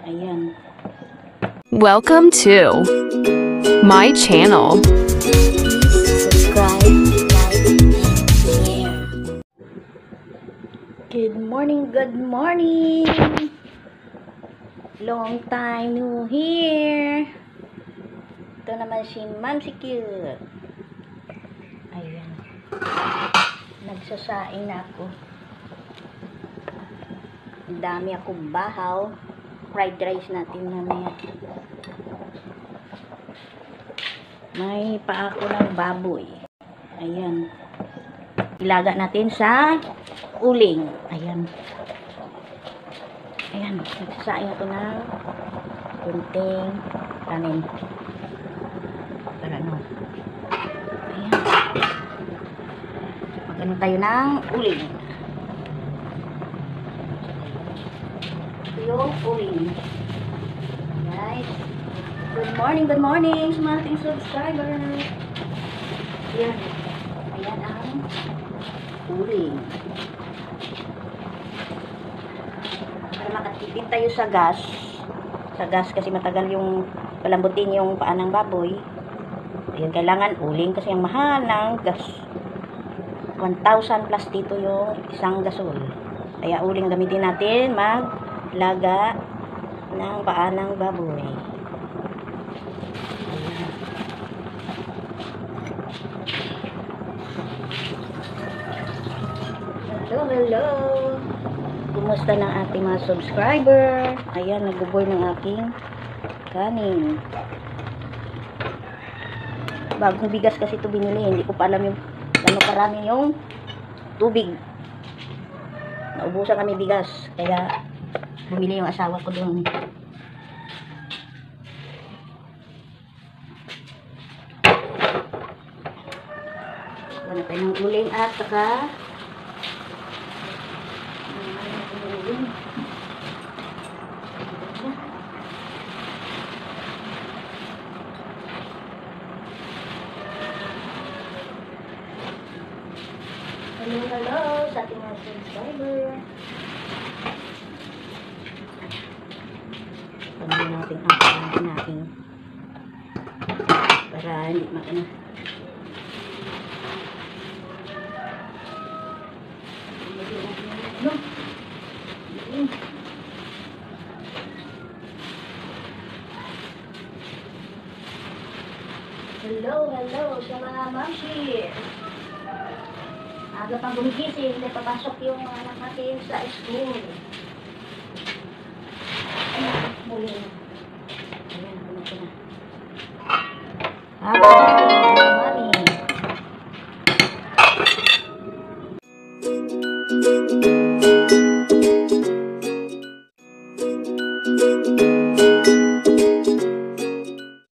Ayan. Welcome to my channel. Subscribe, like, and share. Good morning, good morning. Long time no here. Ito naman si Ma'am Sikil. Ayan. Nagsasaing na ako. Ang dami akong bahaw. Fried rice natin mamaya. May paako ng baboy. Ayan. Ilaga natin sa uling. Ayan. Ayan. Nagsasaing ako ng kunting kanin. Para ano. Ayan. Magano tayo ng uling. Yung uling. Guys. Good morning sa mga ating subscribers. Ayan. Ayan ang uling. Para makatipid tayo sa gas. Sa gas kasi matagal yung palambutin yung paa ng baboy. Ayan, kailangan uling kasi ang mahal ng gas. 1,000 plus dito yung isang gasol. Kaya uling gamitin natin maglaga ng paa ng baboy. Hello. Kumusta ng ating mga subscriber? Ayan, nagbuboy ng aking kanin. Bagong bigas kasi ito binili. Hindi ko pa alam yung ano karami yung tubig. Naubusan kami bigas. Kaya bumili yung asawa ko doon. Wala tayo ng uling at saka hello sa ating mga subscriber. Pagawin natin ang natin para hindi makina. Hello sa mga mamshi. Aga pang gumigising, hindi papasok yung anak natin sa school. Ayan, muli na. Ayan, ito na. Mami.